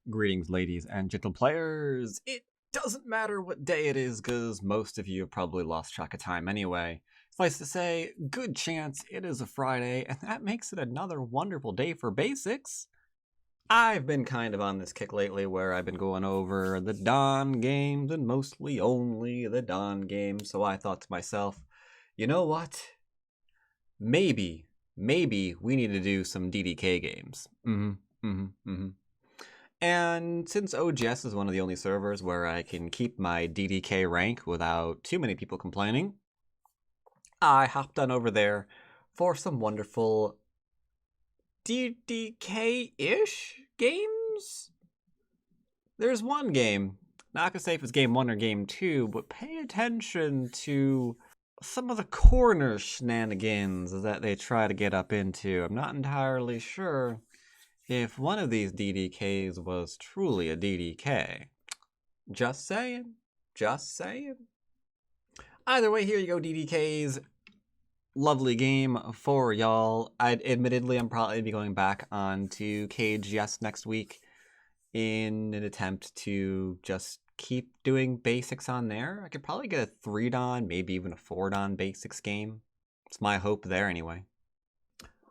Greetings, ladies and gentle players. It doesn't matter what day it is, because most of you have probably lost track of time anyway. Suffice to say, good chance it is a Friday, and that makes it another wonderful day for basics. I've been kind of on this kick lately where I've been going over the Dawn games, and mostly only the Dawn games, so I thought to myself, you know what? Maybe we need to do some DDK games. And since OGS is one of the only servers where I can keep my DDK rank without too many people complaining, I hopped on over there for some wonderful DDK-ish games? There's one game, not gonna say if it's game 1 or game 2, but pay attention to some of the corner shenanigans that they try to get up into. I'm not entirely sure if one of these DDKs was truly a DDK. Just saying. Just saying. Either way, here you go, DDKs. Lovely game for y'all. Admittedly, I'm probably be going back on to KGS next week in an attempt to just keep doing basics on there. I could probably get a 3-dan, maybe even a 4-dan basics game. It's my hope there anyway.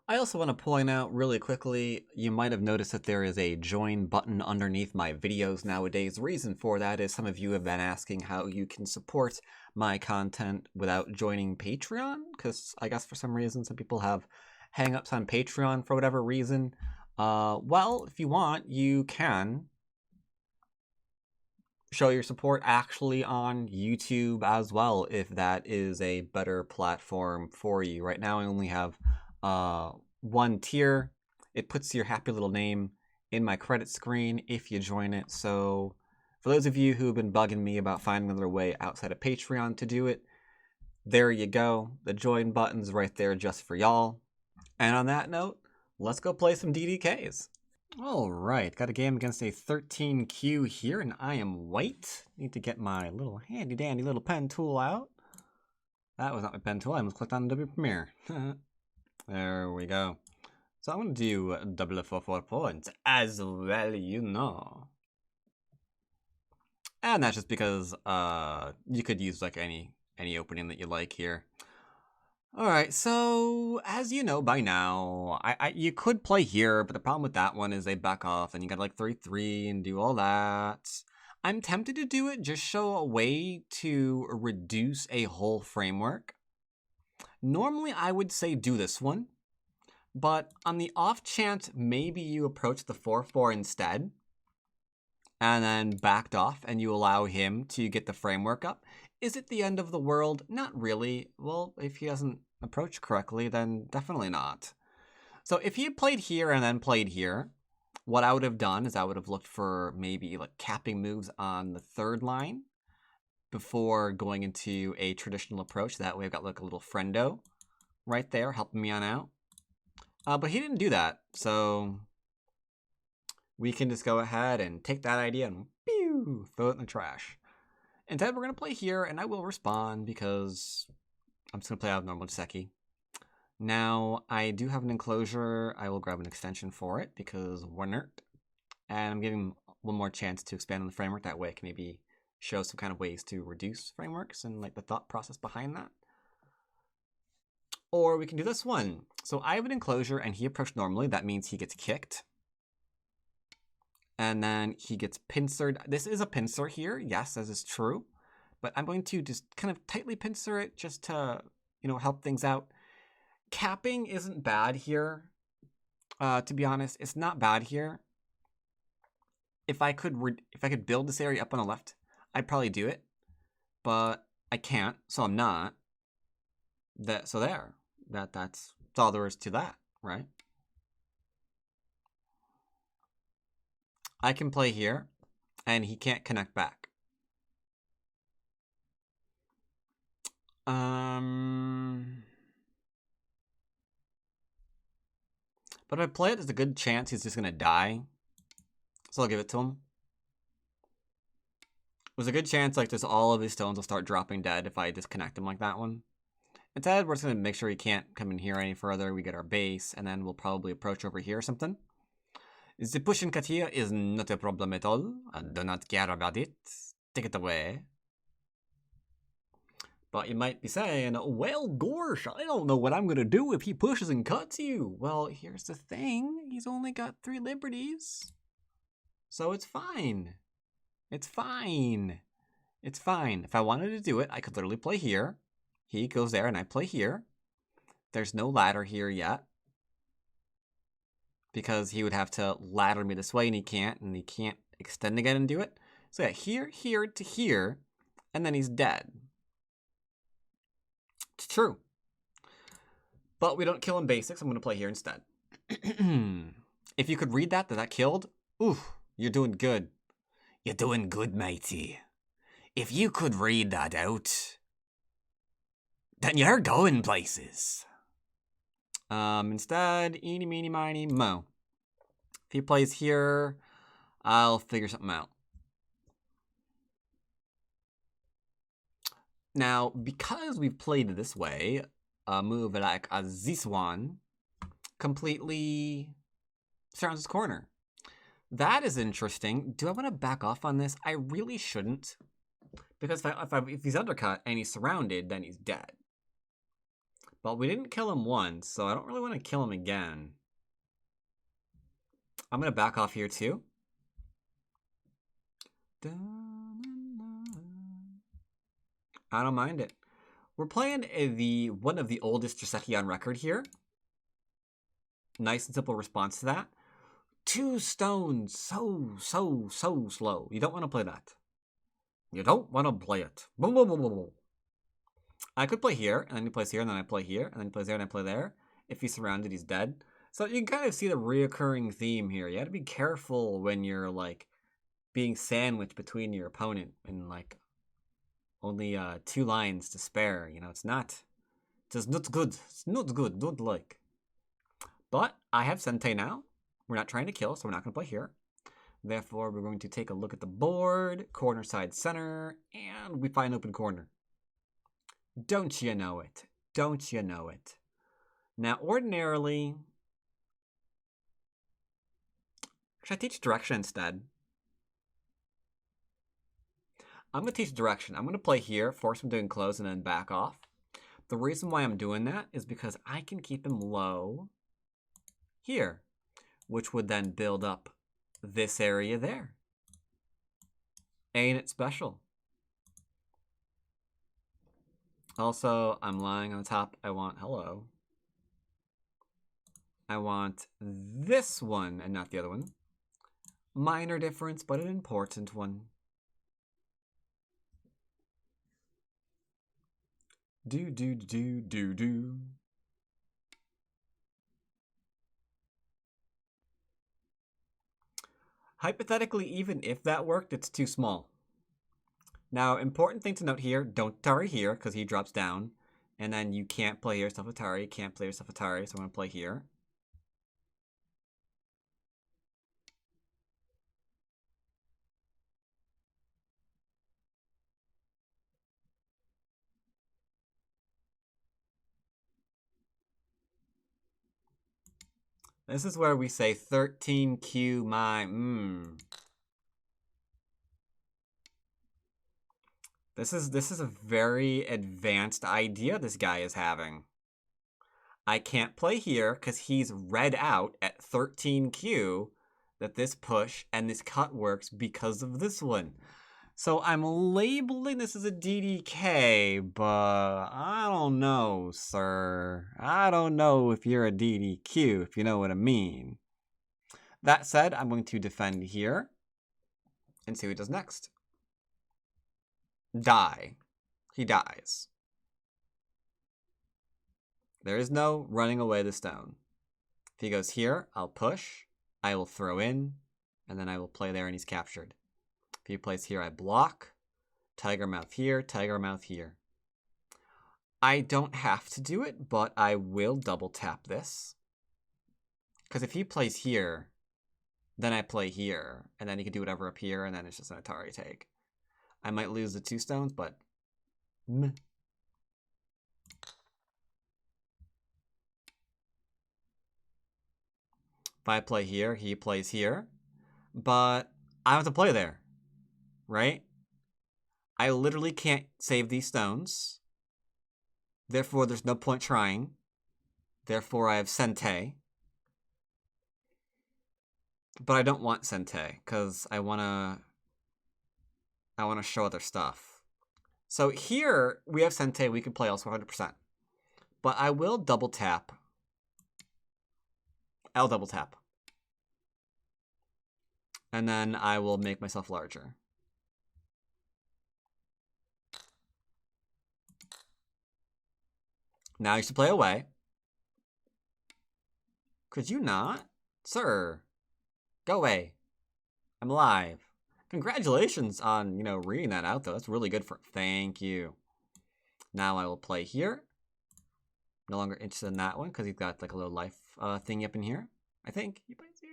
I also want to point out really quickly, you might have noticed that there is a join button underneath my videos nowadays. The reason for that is some of you have been asking how you can support my content without joining Patreon, because I guess for some reason some people have hang-ups on Patreon for whatever reason. Well, if you want, you can show your support actually on YouTube as well, if that is a better platform for you. Right now I only have one tier. It puts your happy little name in my credit screen if you join it. So for those of you who have been bugging me about finding another way outside of Patreon to do it, there you go. The join button's right there just for y'all. And on that note, let's go play some DDKs. Alright, got a game against a 13Q here, and I am white. Need to get my little handy dandy little pen tool out. That was not my pen tool, I almost clicked on W Premiere. There we go. So I'm going to do double 4 points as well, you know. And that's just because you could use like any opening that you like here. Alright, so as you know by now, you could play here, but the problem with that one is they back off and you gotta like 3-3 and do all that. I'm tempted to do it, just show a way to reduce a whole framework. Normally I would say do this one, but on the off chance maybe you approach the 4-4 instead, and then backed off and you allow him to get the framework up. Is it the end of the world? Not really. Well, if he doesn't approach correctly, then definitely not. So if he had played here and then played here, what I would have done is I would have looked for maybe like capping moves on the 3rd line before going into a traditional approach. That way I've got like a little friendo right there helping me on out. But he didn't do that, so we can just go ahead and take that idea and pew, throw it in the trash. Instead, we're going to play here, and I will respond because I'm just going to play out normal Jiseki. Now, I do have an enclosure. I will grab an extension for it because we're nerd. And I'm giving him one more chance to expand on the framework. That way I can maybe show some kind of ways to reduce frameworks and like the thought process behind that. Or we can do this one. So I have an enclosure, and he approached normally. That means he gets kicked. And then he gets pincered. This is a pincer here. Yes, this is true. But I'm going to just kind of tightly pincer it just to, help things out. Capping isn't bad here. To be honest, it's not bad here. If I could build this area up on the left, I'd probably do it. But I can't, so I'm not. That's all there is to that, right? I can play here, and he can't connect back. But if I play it, there's a good chance he's just going to die. So I'll give it to him. There's a good chance like just all of his stones will start dropping dead if I disconnect him like that one. Instead, we're just going to make sure he can't come in here any further. We get our base, and then we'll probably approach over here or something. The pushing cut here is not a problem at all. I do not care about it. Take it away. But you might be saying, well, gosh, I don't know what I'm going to do if he pushes and cuts you. Well, here's the thing. He's only got 3 liberties. So it's fine. It's fine. It's fine. If I wanted to do it, I could literally play here. He goes there and I play here. There's no ladder here yet. Because he would have to ladder me this way and he can't extend again and do it. So yeah, here to here, and then he's dead. It's true. But we don't kill in basics. I'm going to play here instead. If you could read that killed, ooh, you're doing good. You're doing good, matey. If you could read that out, then you're going places. Instead, eeny, meeny, miny, mo. If he plays here, I'll figure something out. Now, because we've played this way, a move like this one completely surrounds his corner. That is interesting. Do I want to back off on this? I really shouldn't. Because if he's undercut and he's surrounded, then he's dead. But we didn't kill him once, so I don't really want to kill him again. I'm going to back off here too. I don't mind it. We're playing one of the oldest Giuseppe on record here. Nice and simple response to that. 2 stones, so slow. You don't want to play that. You don't want to play it. Boom, boom, boom, boom, boom. I could play here, and then he plays here, and then I play here, and then he plays there, and I play there. If he's surrounded, he's dead. So you can kind of see the reoccurring theme here. You have to be careful when you're, like, being sandwiched between your opponent and, like, only 2 lines to spare. You know, it's not good. It's not good. Don't like. But I have Sente now. We're not trying to kill, so we're not going to play here. Therefore, we're going to take a look at the board, corner, side, center, and we find open corner. Don't you know it? Don't you know it? Now, ordinarily, should I teach direction instead? I'm going to teach direction. I'm going to play here, force him to enclose, and then back off. The reason why I'm doing that is because I can keep him low here, which would then build up this area there. Ain't it special? Also, I'm lying on top. I want, hello. I want this one and not the other one. Minor difference, but an important one. Do. Hypothetically, even if that worked, it's too small. Now, important thing to note here, don't Atari here, because he drops down. And then you can't play here, stuff Atari, can't play your stuff Atari, so I'm going to play here. This is where we say 13Q my This is a very advanced idea this guy is having. I can't play here because he's read out at 13Q that this push and this cut works because of this one. So I'm labeling this as a DDK, but I don't know, sir. I don't know if you're a DDQ, if you know what I mean. That said, I'm going to defend here and see what he does next. Die. He dies. There is no running away the stone. If he goes here, I'll push. I will throw in, and then I will play there and he's captured. If he plays here, I block. Tiger mouth here, tiger mouth here. I don't have to do it, but I will double tap this. Because if he plays here, then I play here, and then he can do whatever up here, and then it's just an Atari take. I might lose the 2 stones, but meh. If I play here, he plays here. But I have to play there, right? I literally can't save these stones. Therefore, there's no point trying. Therefore, I have Sente. But I don't want Sente, because I wanna show other stuff. So here, we have Sente, we can play also 100%. But I will double tap. I'll double tap. And then I will make myself larger. Now you should play away. Could you not? Sir, go away. I'm alive. Congratulations on, reading that out, though. That's really good for... Thank you. Now I will play here. No longer interested in that one, because he's got, like, a little life thingy up in here. I think. He plays here.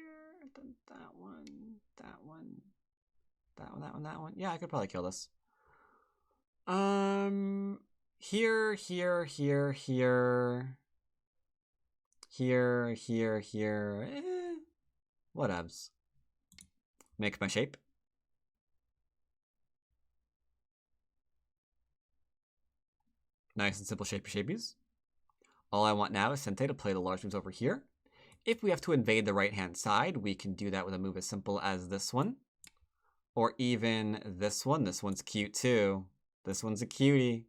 That one. That one. That one, that one, that one. Yeah, I could probably kill this. Here, here, here, here. Here, here, here. Whatevs. Make my shape. Nice and simple shapey shapies. All I want now is Sente to play the large moves over here. If we have to invade the right-hand side, we can do that with a move as simple as this one. Or even this one. This one's cute too. This one's a cutie.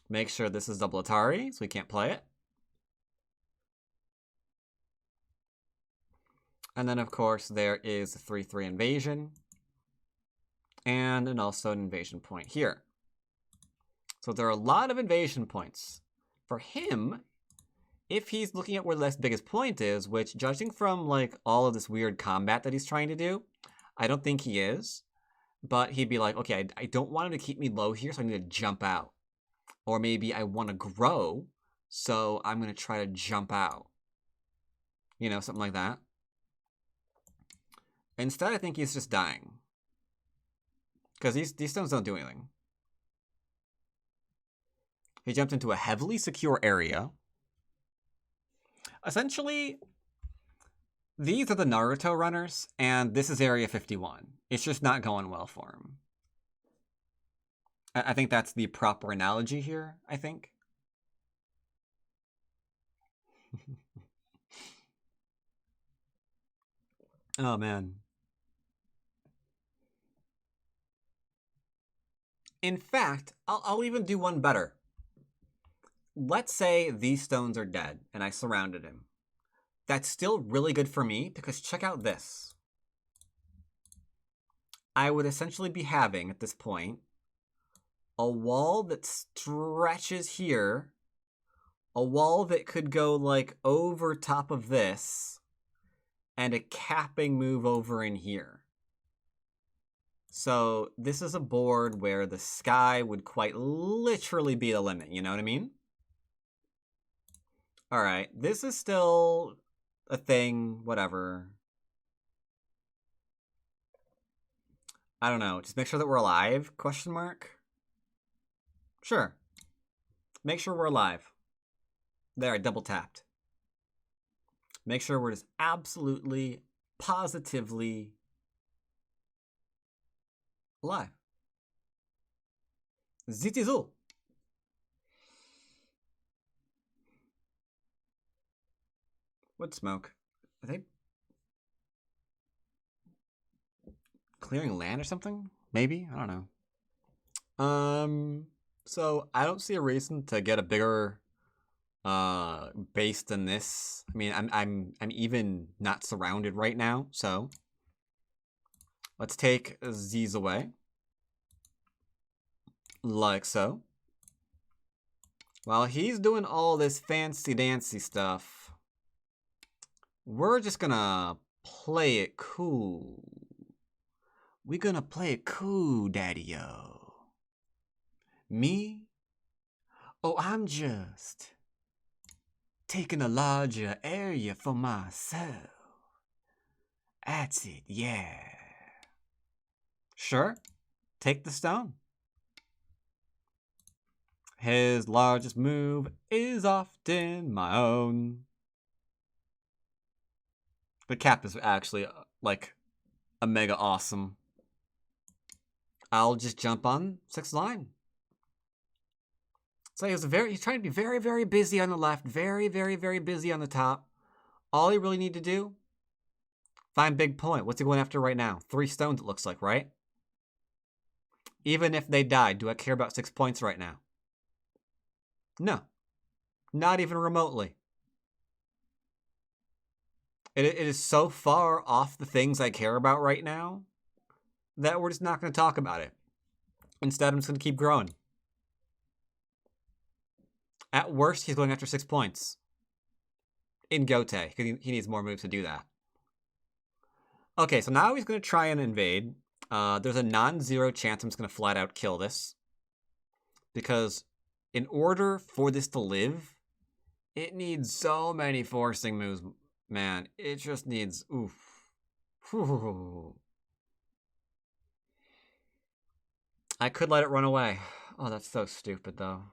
Make sure this is double Atari, so we can't play it. And then, of course, there is a 3-3 invasion. And also an invasion point here. So there are a lot of invasion points. For him, if he's looking at where the biggest point is, which, judging from, like, all of this weird combat that he's trying to do, I don't think he is. But he'd be like, okay, I don't want him to keep me low here, so I need to jump out. Or maybe I want to grow, so I'm going to try to jump out. Something like that. Instead, I think he's just dying. Because these stones don't do anything. He jumped into a heavily secure area. Essentially, these are the Naruto runners, and this is Area 51. It's just not going well for him. I think that's the proper analogy here, I think. Oh, man. In fact, I'll even do one better. Let's say these stones are dead, and I surrounded him. That's still really good for me, because check out this. I would essentially be having, at this point, a wall that stretches here, a wall that could go, like, over top of this, and a capping move over in here. So this is a board where the sky would quite literally be the limit, you know what I mean? Alright, this is still a thing, whatever. I don't know, just make sure that we're alive, question mark? Sure. Make sure we're alive. There, I double tapped. Make sure we're just absolutely, positively alive. Zitizu. Wood smoke. Are they clearing land or something? Maybe? I don't know. So I don't see a reason to get a bigger base than this. I mean, I'm even not surrounded right now, so let's take these away. Like so. While he's doing all this fancy dancy stuff, we're just gonna play it cool. We're gonna play it cool, daddy-o. Me? Oh, I'm just taking a larger area for myself. That's it, yeah. Sure, take the stone. His largest move is often my own. The cap is actually, like, a mega awesome. I'll just jump on 6th line. So he's trying to be very, very busy on the left. Very, very, very busy on the top. All you really need to do, find big point. What's he going after right now? 3 stones, it looks like, right? Even if they died, do I care about 6 points right now? No. Not even remotely. It is so far off the things I care about right now that we're just not going to talk about it. Instead, I'm just going to keep growing. At worst, he's going after 6 points. In Gote, because he needs more moves to do that. Okay, so now he's going to try and invade. There's a non-zero chance I'm just going to flat out kill this. Because in order for this to live, it needs so many forcing moves. Man, it just needs... Oof. Whew. I could let it run away. Oh, that's so stupid, though.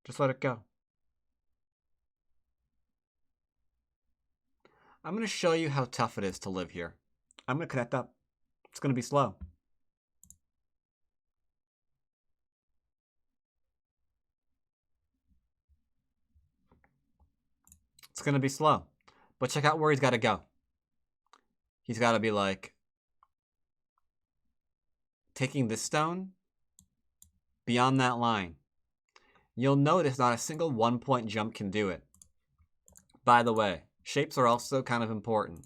Just let it go. I'm going to show you how tough it is to live here. I'm going to connect up. It's going to be slow. It's going to be slow. But check out where he's got to go. He's got to be like taking this stone beyond that line. You'll notice not a single 1-point jump can do it. By the way, shapes are also kind of important.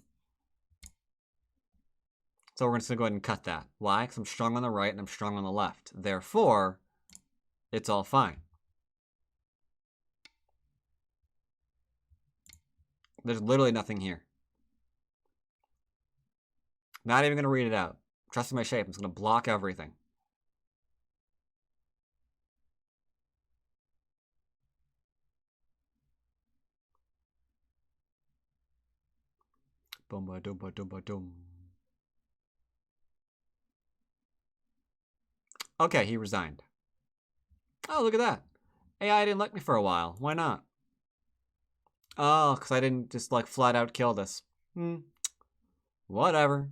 So we're just going to go ahead and cut that. Why? Because I'm strong on the right and I'm strong on the left. Therefore, it's all fine. There's literally nothing here. Not even going to read it out. Trusting my shape. I'm just going to block everything. Boom, ba, dum, ba, dum, ba, dum. Okay, he resigned. Oh, look at that. AI didn't like me for a while. Why not? Oh, because I didn't just, like, flat out kill this. Whatever.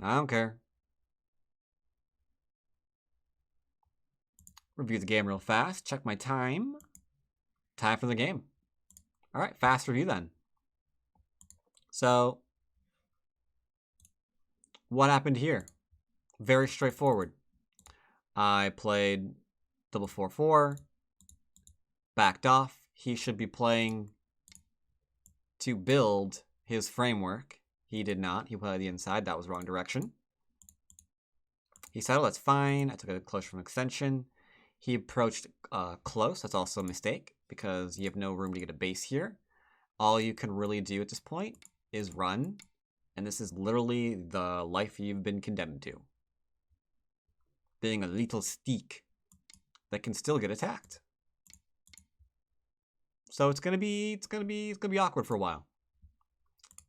I don't care. Review the game real fast. Check my time. Time for the game. All right, fast review then. So, what happened here? Very straightforward. I played double 4-4, backed off. He should be playing to build his framework. He did not. He played the inside. That was wrong direction. He settled. That's fine. I took a close from extension. He approached close. That's also a mistake because you have no room to get a base here. All you can really do at this point is run. And this is literally the life you've been condemned to. Being a little steak that can still get attacked. So it's gonna be awkward for a while.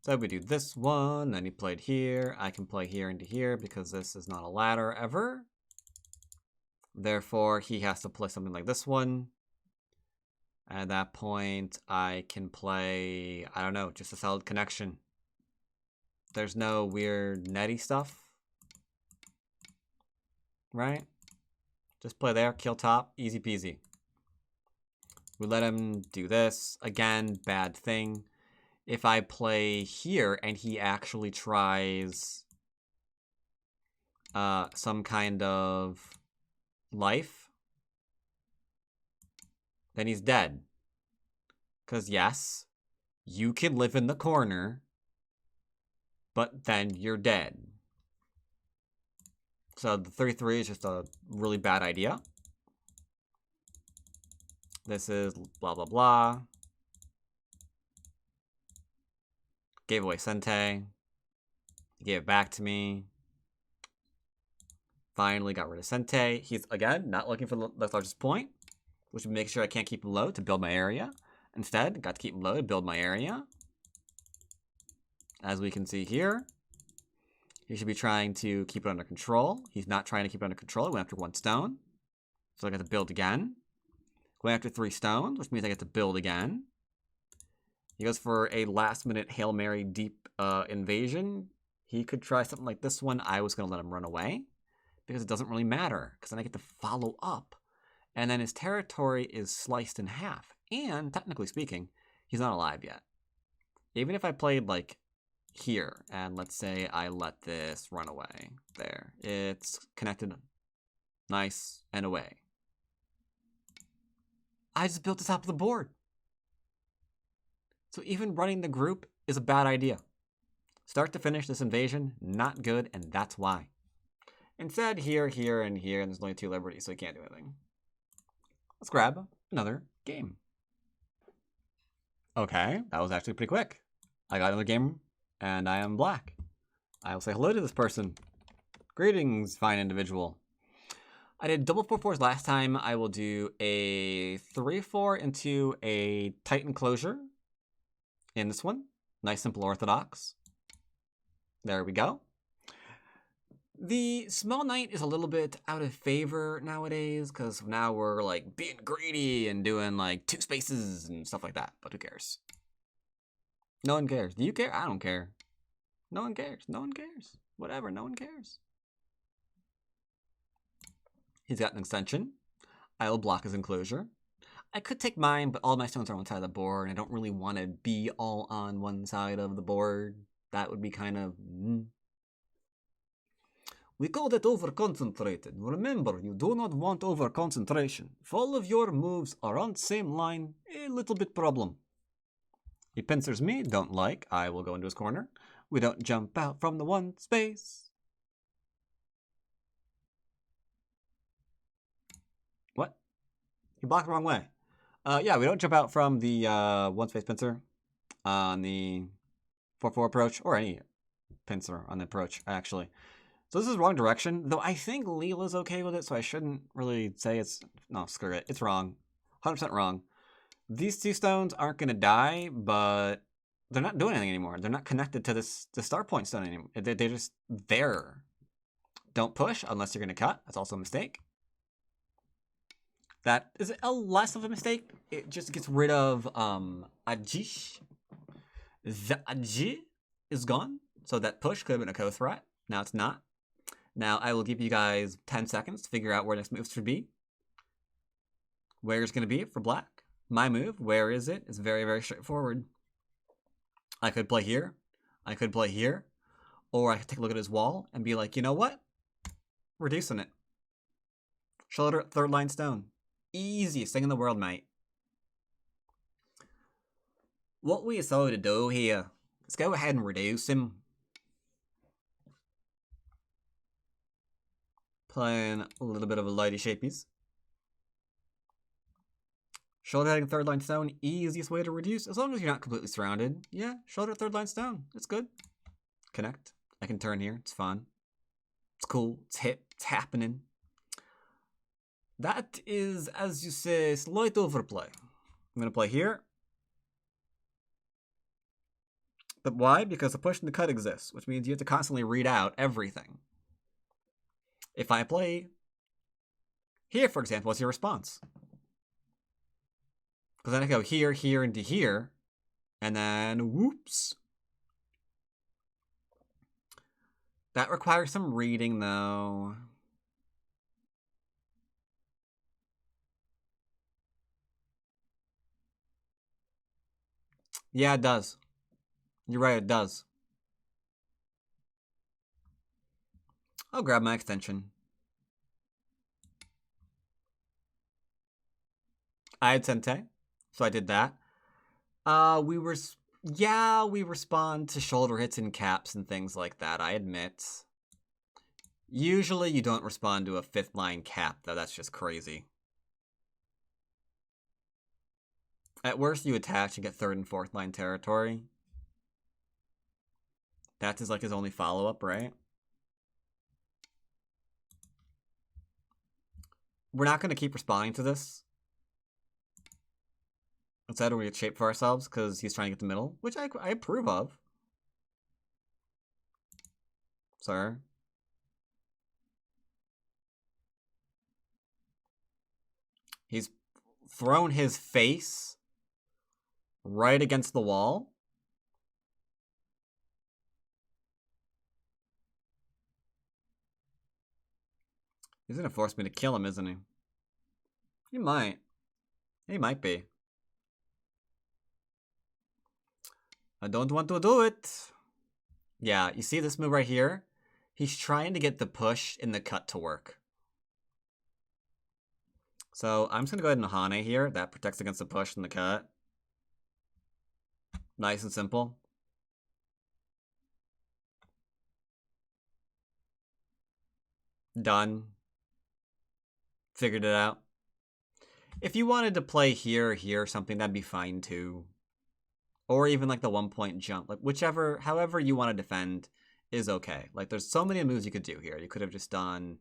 So we do this one, then he played here. I can play here into here because this is not a ladder ever. Therefore, he has to play something like this one. At that point, I can play, I don't know, just a solid connection. There's no weird netty stuff. Right? Just play there, kill top, easy peasy. We let him do this. Again, bad thing. If I play here and he actually tries some kind of life, then he's dead. Because yes, you can live in the corner, but then you're dead. So the 3-3 is just a really bad idea. This is blah, blah, blah. Gave away Sente. He gave it back to me. Finally got rid of Sente. He's, again, not looking for the largest point, which would make sure I can't keep him low to build my area. Instead, got to keep him low to build my area. As we can see here, he should be trying to keep it under control. He's not trying to keep it under control. He went after 1 stone. So I got to build again. Going after 3 stones, which means I get to build again. He goes for a last-minute Hail Mary deep invasion. He could try something like this one. I was going to let him run away because it doesn't really matter because then I get to follow up. And then his territory is sliced in half. And technically speaking, he's not alive yet. Even if I played like here and let's say I let this run away. There. It's connected nice and away. I just built the top of the board. So even running the group is a bad idea. Start to finish, this invasion, not good, and that's why. Instead, here, here, and here, and there's only 2 liberties, so you can't do anything. Let's grab another game. Okay, that was actually pretty quick. I got another game, and I am black. I will say hello to this person. Greetings, fine individual. I did double 4/4s last time. I will do a 3/4 into a tight enclosure in this one. Nice, simple, orthodox. There we go. The small knight is a little bit out of favor nowadays because now we're like being greedy and doing like 2 spaces and stuff like that. But who cares? No one cares. Do you care? I don't care. No one cares. No one cares. Whatever. No one cares. He's got an extension. I will block his enclosure. I could take mine, but all my stones are on one side of the board, and I don't really want to be all on one side of the board. That would be kind of... We call that over-concentrated. Remember, you do not want over-concentration. If all of your moves are on the same line, a little bit problem. He pincers me, don't like. I will go into his corner. We don't jump out from the 1 space. What? You blocked the wrong way. Yeah, we don't jump out from the 1 space pincer on the 4/4 approach, or any pincer on the approach, actually. So this is wrong direction, though I think Leela's okay with it, so I shouldn't really say it's... No, screw it. It's wrong. 100% wrong. These 2 stones aren't going to die, but they're not doing anything anymore. They're not connected to the star point stone anymore. They're just there. Don't push unless you're going to cut. That's also a mistake. That is a less of a mistake. It just gets rid of Ajish. The Aji is gone. So that push could have been a co-threat. Now it's not. Now I will give you guys 10 seconds to figure out where next moves should be. Where is going to be for black? My move, where is it? It's very, very straightforward. I could play here. I could play here. Or I could take a look at his wall and be like, you know what? Reducing it. Shoulder 3rd line stone. Easiest thing in the world, mate. What we decided to do here, let's go ahead and reduce him. Playing a little bit of a lighty shapies. Shoulder heading 3rd line stone, easiest way to reduce, as long as you're not completely surrounded. Yeah, shoulder 3rd line stone, it's good. Connect. I can turn here, it's fun. It's cool, it's hip, it's happening. That is, as you say, slight overplay. I'm going to play here. But why? Because the push and the cut exists, which means you have to constantly read out everything. If I play here, for example, what's your response? Because then I go here, here, into here, and then whoops. That requires some reading, though. Yeah, it does. You're right, it does. I'll grab my extension. I had Sente, so I did that. We respond to shoulder hits and caps and things like that, I admit. Usually you don't respond to a 5th line cap, though. That's just crazy. At worst, you attach and get 3rd and 4th line territory. That is like his only follow-up, right? We're not going to keep responding to this. Instead, we get shape for ourselves because he's trying to get the middle, which I approve of. sir. He's thrown his face right against the wall. He's gonna force me to kill him, isn't he? He might. He might be. I don't want to do it. Yeah, you see this move right here? He's trying to get the push in the cut to work. So I'm just going to go ahead and Hane here. That protects against the push and the cut. Nice and simple. Done. Figured it out. If you wanted to play here or here or something, that'd be fine too. Or even like the 1-point jump. Like whichever, however you want to defend is okay. Like there's so many moves you could do here. You could have just done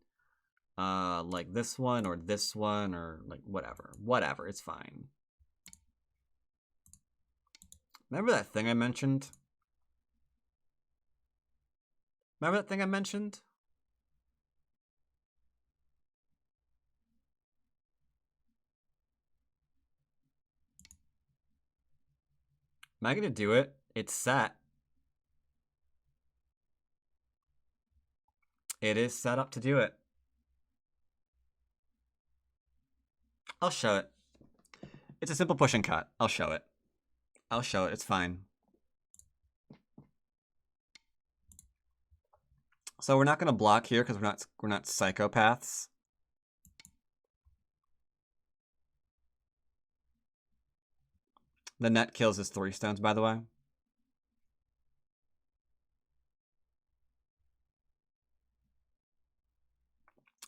like this one or like whatever. Whatever, it's fine. Remember that thing I mentioned? Remember that thing I mentioned? Am I gonna do it? It's set. It is set up to do it. I'll show it. It's a simple push and cut. I'll show it. I'll show it. It's fine. So we're not gonna block here because we're not psychopaths. The net kills is 3 stones, by the way.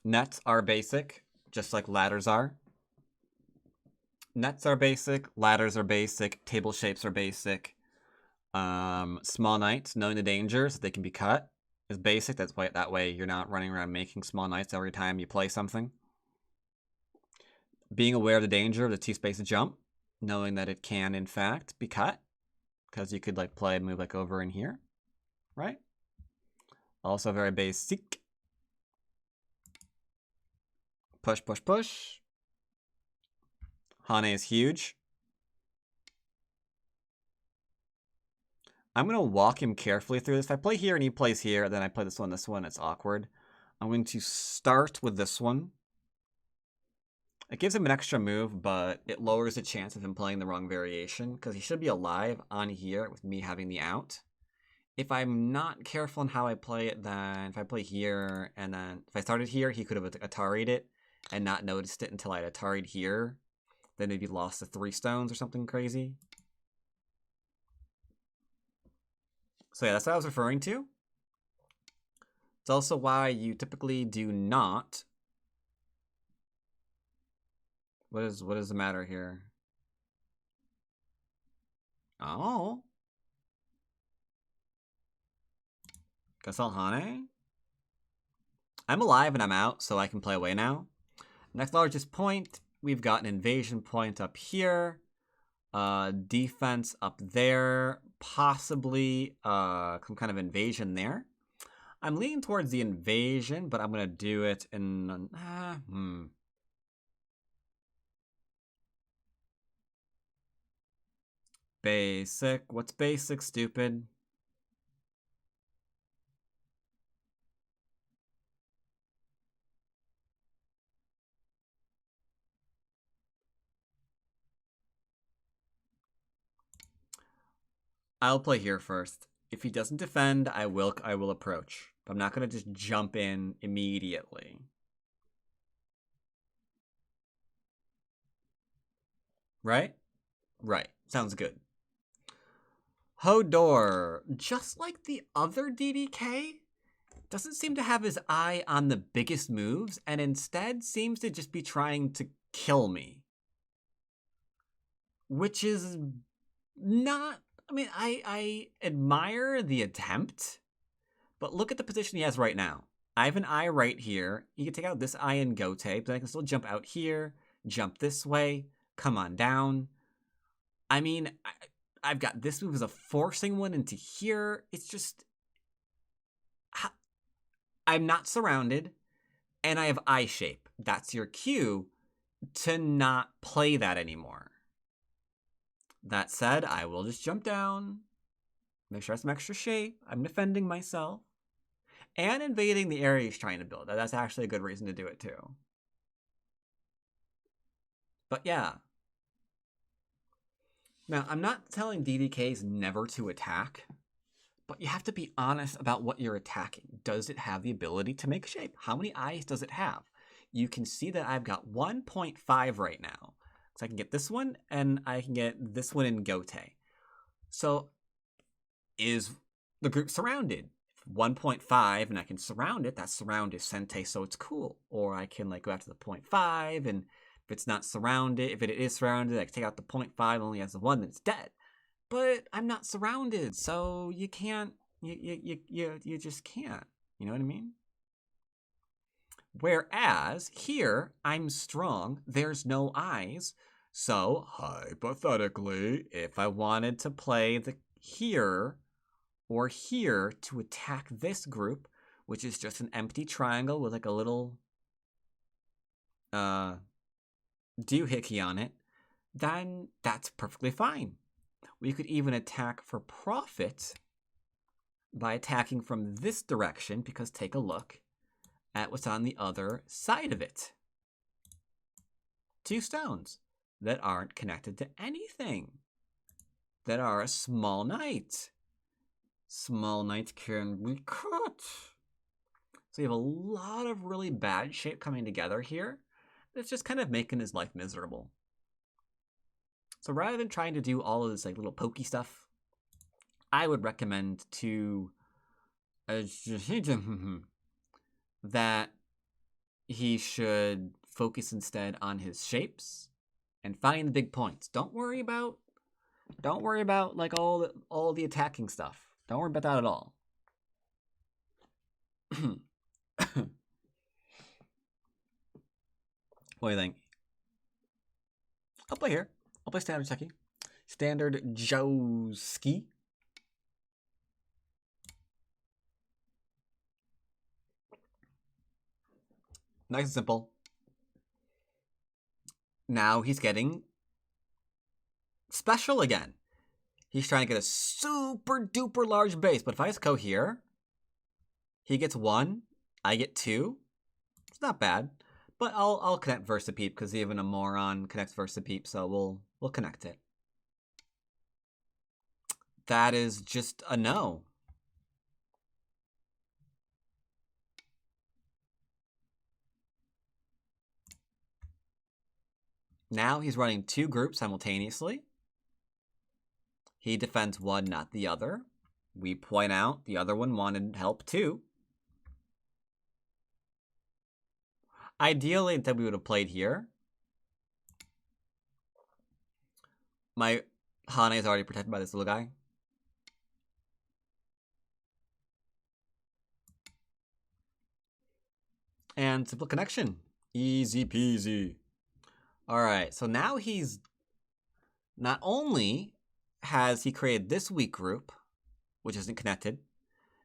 Nets are basic, just like ladders are. Nets are basic, ladders are basic, table shapes are basic. Small knights, knowing the dangers, they can be cut, is basic. That's why that way you're not running around making small knights every time you play something. Being aware of the danger of the T-space jump, knowing that it can, in fact, be cut. Because you could like play a move like over in here, right? Also very basic. Push, push, push. Hane is huge. I'm going to walk him carefully through this. If I play here and he plays here, then I play this one, it's awkward. I'm going to start with this one. It gives him an extra move, but it lowers the chance of him playing the wrong variation, because he should be alive on here with me having the out. If I'm not careful in how I play it, then if I play here, and then if I started here, he could have Atari'd it and not noticed it until I had Atari'd here. Then maybe lost to 3 stones or something crazy. So yeah, that's what I was referring to. It's also why you typically do not... What is the matter here? Oh. Gasol Hane? I'm alive and I'm out, so I can play away now. Next largest point, we've got an invasion point up here. Defense up there. Possibly some kind of invasion there. I'm leaning towards the invasion, but I'm going to do it in... Basic. What's basic, stupid? I'll play here first. If he doesn't defend, I will approach. But I'm not going to just jump in immediately. Right? Right. Sounds good. Hodor, just like the other DDK, doesn't seem to have his eye on the biggest moves, and instead seems to just be trying to kill me. Which is not... I mean, I admire the attempt, but look at the position he has right now. I have an eye right here. You can take out this eye in Gote, but I can still jump out here, jump this way, come on down. I mean, I've got this move as a forcing one into here. It's just... I'm not surrounded, and I have eye shape. That's your cue to not play that anymore. That said, I will just jump down, make sure I have some extra shape. I'm defending myself, and invading the area he's trying to build. That's actually a good reason to do it too. But yeah. Now, I'm not telling DDKs never to attack, but you have to be honest about what you're attacking. Does it have the ability to make shape? How many eyes does it have? You can see that I've got 1.5 right now. So I can get this one, and I can get this one in Gote. So is the group surrounded? 1.5, and I can surround it. That surround is Sente, so it's cool. Or I can like go after the 0.5, and if it's not surrounded, if it is surrounded, I can take out the 0.5, only has the 1, then it's dead. But I'm not surrounded, so you can't, you just can't. You know what I mean? Whereas here, I'm strong, there's no eyes, so hypothetically, if I wanted to play the here or here to attack this group, which is just an empty triangle with like a little doohickey on it, then that's perfectly fine. We could even attack for profit by attacking from this direction, because take a look at what's on the other side of it. 2 stones that aren't connected to anything, that are a small knight. Small knights can be cut. So you have a lot of really bad shape coming together here. That's just kind of making his life miserable. So rather than trying to do all of this like little pokey stuff, I would recommend to that he should focus instead on his shapes and find the big points. Don't worry about like all the attacking stuff. Don't worry about that at all. What do you think? I'll play here. I'll play standard techie. Standard Joski. Nice and simple. Now he's getting special again. He's trying to get a super duper large base, but if I just go here, he gets 1, I get 2. It's not bad, but I'll connect Versapeep because even a moron connects Versapeep, so we'll connect it. That is just a no. Now he's running 2 groups simultaneously. He defends one, not the other. We point out the other one wanted help too. Ideally, that we would have played here. My Hane is already protected by this little guy. And simple connection. Easy peasy. Alright, so now he's not only has he created this weak group, which isn't connected,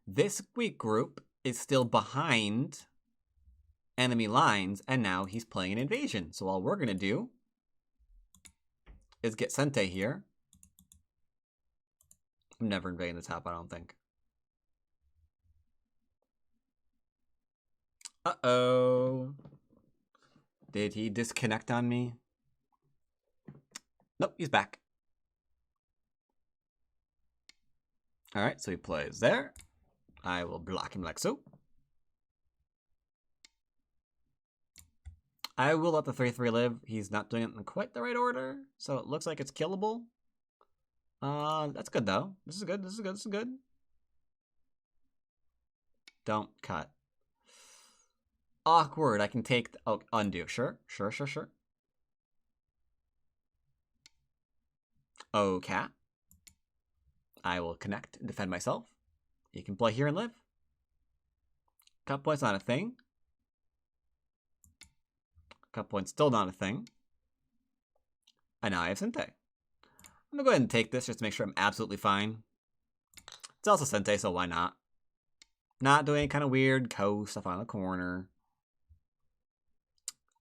this weak group is still behind enemy lines, and now he's playing an invasion. So all we're going to do is get Sente here. I'm never invading the top, I don't think. Uh-oh. Did he disconnect on me? Nope, he's back. Alright, so he plays there. I will block him like so. I will let the 3-3 live. He's not doing it in quite the right order, so it looks like it's killable. That's good though. This is good, this is good, this is good. Don't cut. Awkward, I can take, oh, undo. Sure. Okay. I will connect and defend myself. You can play here and live. Cut point's not a thing. Cut point's still not a thing. And now I have Sente. I'm gonna go ahead and take this just to make sure I'm absolutely fine. It's also Sente, so why not? Not doing any kind of weird coast stuff on the corner.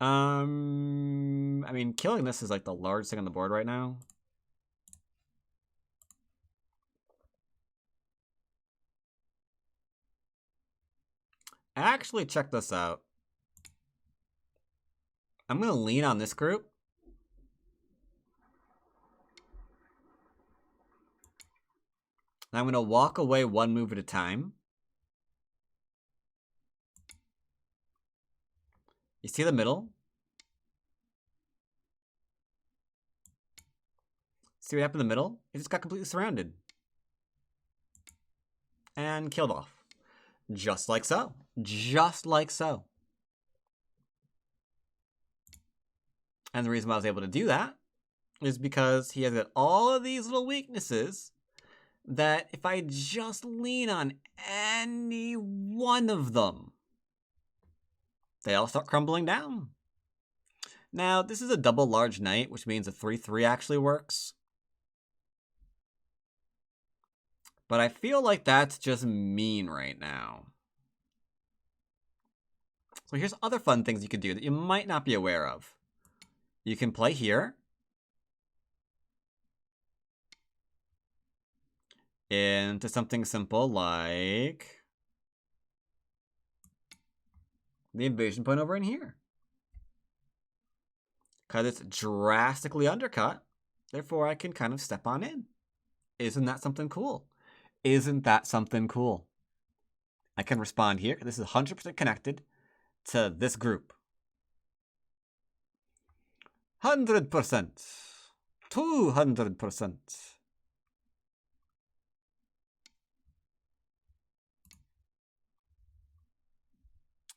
I mean, killing this is like the largest thing on the board right now. Actually, check this out. I'm going to lean on this group. And I'm going to walk away one move at a time. You see the middle? See what happened in the middle? It just got completely surrounded. And killed off. Just like so. Just like so. And the reason why I was able to do that is because he has got all of these little weaknesses that if I just lean on any one of them, they all start crumbling down. Now, this is a double large knight, which means a 3-3 actually works. But I feel like that's just mean right now. So here's other fun things you could do that you might not be aware of. You can play here. Into something simple like the invasion point over in here. Because it's drastically undercut, therefore I can kind of step on in. Isn't that something cool? Isn't that something cool? I can respond here. This is 100% connected to this group. 100%. 200%.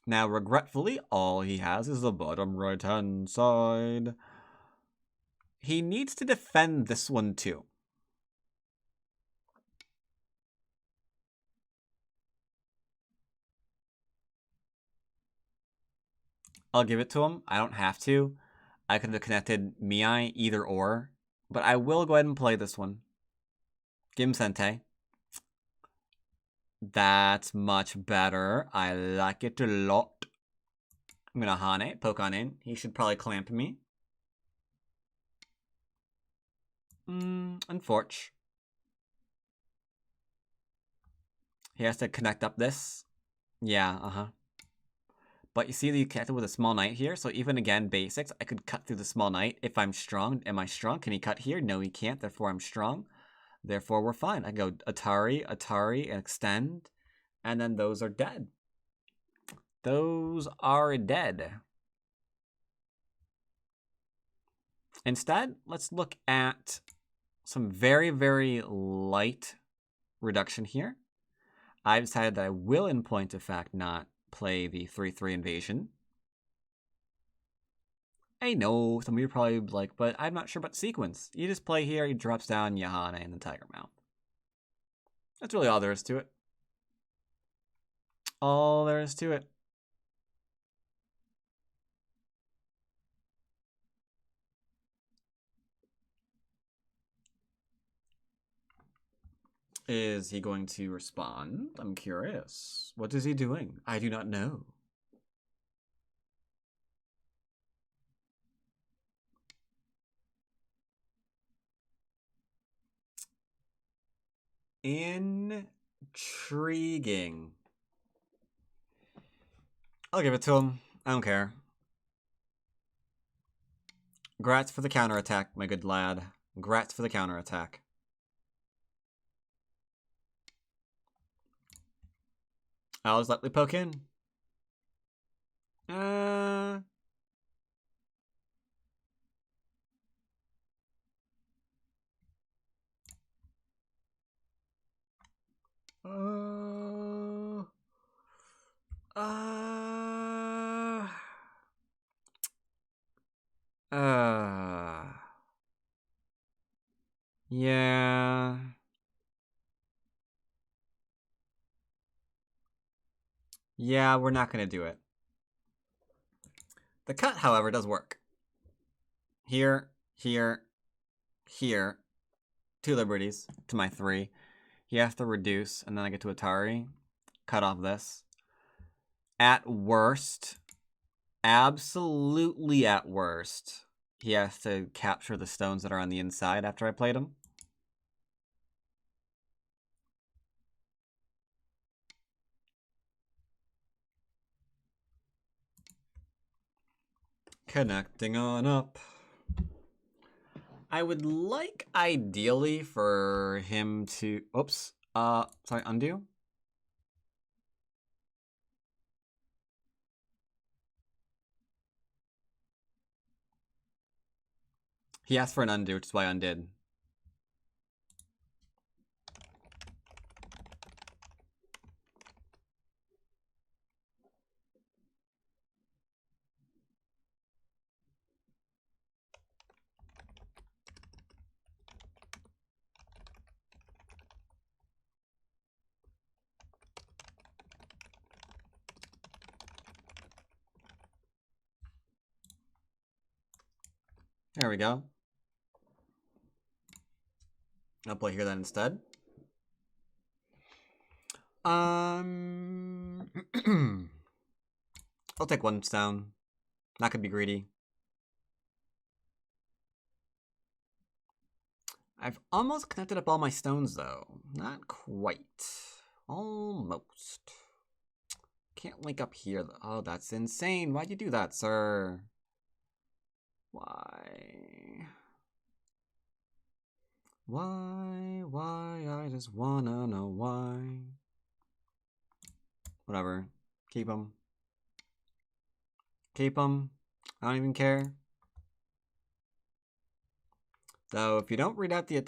Now, regretfully, all he has is the bottom right-hand side. He needs to defend this one, too. I'll give it to him. I don't have to. I could have connected Miai either or, but I will go ahead and play this one. Give him Sente. That's much better. I like it a lot. I'm gonna Hane, poke on in. He should probably clamp me. Unfortunate. He has to connect up this. Yeah, But you see that you connected with a small knight here, so even again, basics, I could cut through the small knight if I'm strong. Am I strong? Can he cut here? No, he can't, therefore I'm strong. Therefore, we're fine. I go Atari, and extend, and then those are dead. Those are dead. Instead, let's look at some very, very light reduction here. I've decided that I will, in point of fact, not play the 3-3 invasion. I know some of you are probably like, but I'm not sure about the sequence. You just play here, he drops down Yahana and the Tiger Mouth. That's really all there is to it. All there is to it. Is he going to respond? I'm curious. What is he doing? I do not know. Intriguing. I'll give it to him. I don't care. Grats for the counterattack, my good lad. Grats for the counterattack. I'll just lightly poke in. Yeah. Yeah, we're not going to do it. The cut, however, does work. Here, here, here. 2 liberties to my 3. You have to reduce, and then I get to Atari. cut off this. At worst, absolutely at worst, he has to capture the stones that are on the inside after I played him. Connecting on up. I would like, ideally, for him to... Oops. Sorry, undo. He asked for an undo, which is why I undid. There we go. I'll play here then instead. I'll take one stone. Not gonna be greedy. I've almost connected up all my stones, though. Not quite. Almost. Can't link up here. Oh, that's insane. Why'd you do that, sir? Why? Why? I just wanna know why. Whatever. Keep them. Keep them. I don't even care. Though, if you don't read out the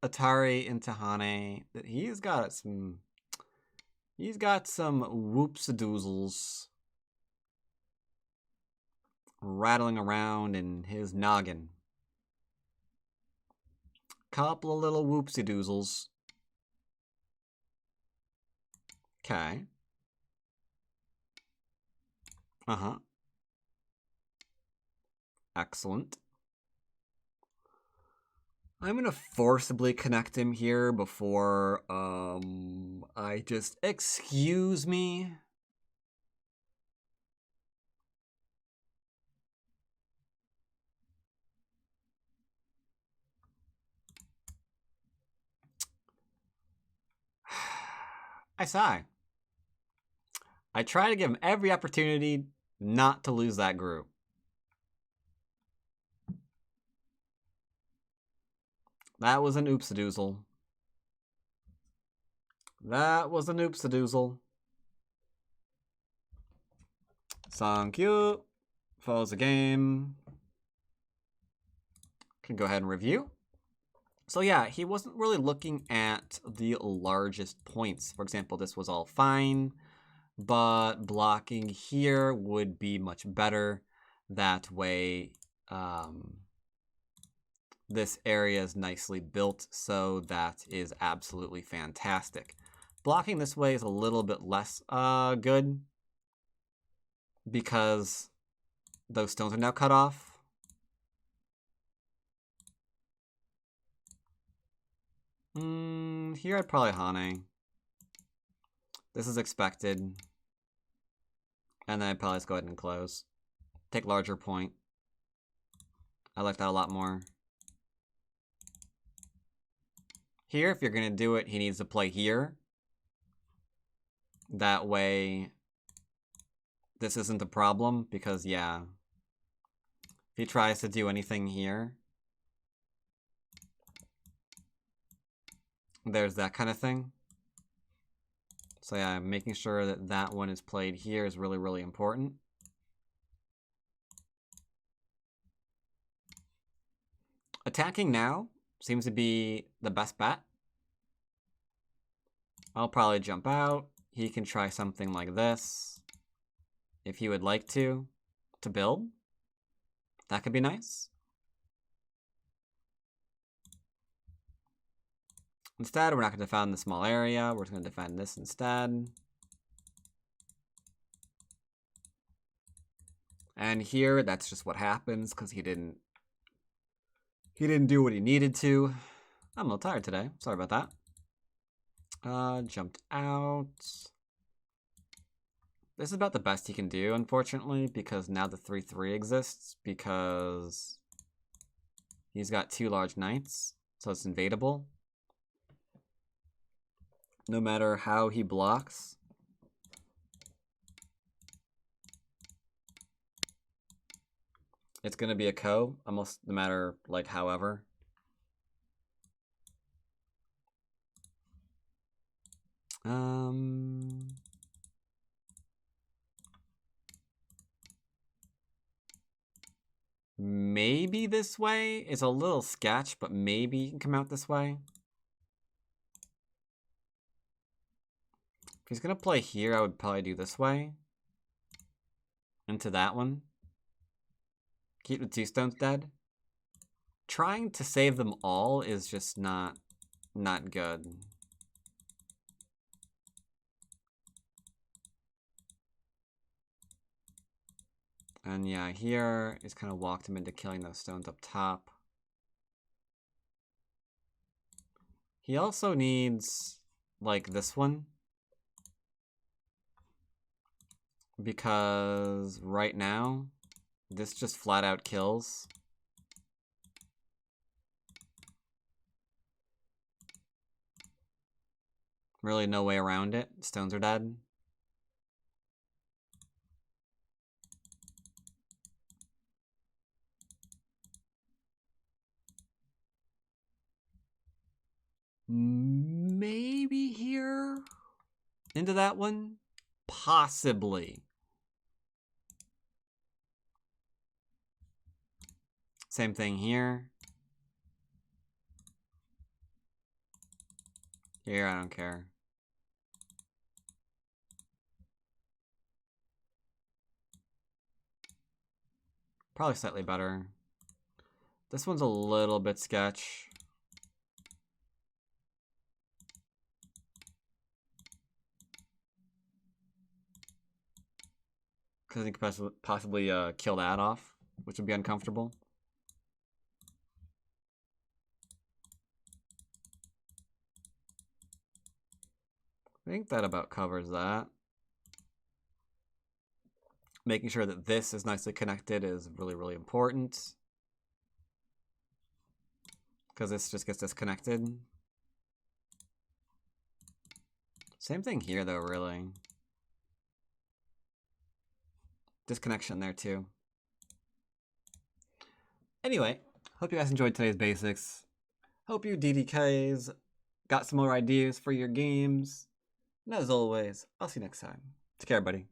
Atari into Hane, he's got some whoops-a-doozles rattling around in his noggin. Couple of little whoopsie-doozles. Okay. Excellent. I'm gonna forcibly connect him here before, I just... Excuse me? I sigh. I try to give him every opportunity not to lose that group. That was an oops-a-doozle. That was an oops-a-doozle. Thank you. Follows the game. Can go ahead and review. So yeah, he wasn't really looking at the largest points. For example, this was all fine, but blocking here would be much better. That way, this area is nicely built, so that is absolutely fantastic. Blocking this way is a little bit less good because those stones are now cut off. Here I'd probably Hane. This is expected. And then I'd probably just go ahead and close. Take larger point. I like that a lot more. Here, if you're going to do it, he needs to play here. That way, this isn't a problem, because, yeah, if he tries to do anything here, there's that kind of thing. So, yeah, making sure that that one is played here is really, really important. Attacking now seems to be the best bet. I'll probably jump out. He can try something like this, if he would like to build. That could be nice. Instead, we're not going to defend the small area. We're just going to defend this instead. And here, that's just what happens, because he didn't do what he needed to. I'm a little tired today. Sorry about that. Jumped out. This is about the best he can do, unfortunately, because now the 3/3 exists, because he's got 2 large knights, so it's invadable. No matter how he blocks. It's going to be a co, almost no matter, like, however. Maybe this way is a little sketch, but maybe you can come out this way. If he's going to play here, I would probably do this way. Into that one. Keep the 2 stones dead. Trying to save them all is just not good. And yeah, here is kind of walked him into killing those stones up top. He also needs, like, this one. Because right now, this just flat out kills. Really no way around it. Stones are dead. Maybe here? Into that one? Possibly. Same thing here. Here, I don't care. Probably slightly better. This one's a little bit sketch. Because he could possibly kill that off, which would be uncomfortable. I think that about covers that. Making sure that this is nicely connected is really, really important. Because this just gets disconnected. Same thing here, though, really. Disconnection there, too. Anyway, hope you guys enjoyed today's basics. Hope you DDKs got some more ideas for your games. And as always, I'll see you next time. Take care, buddy.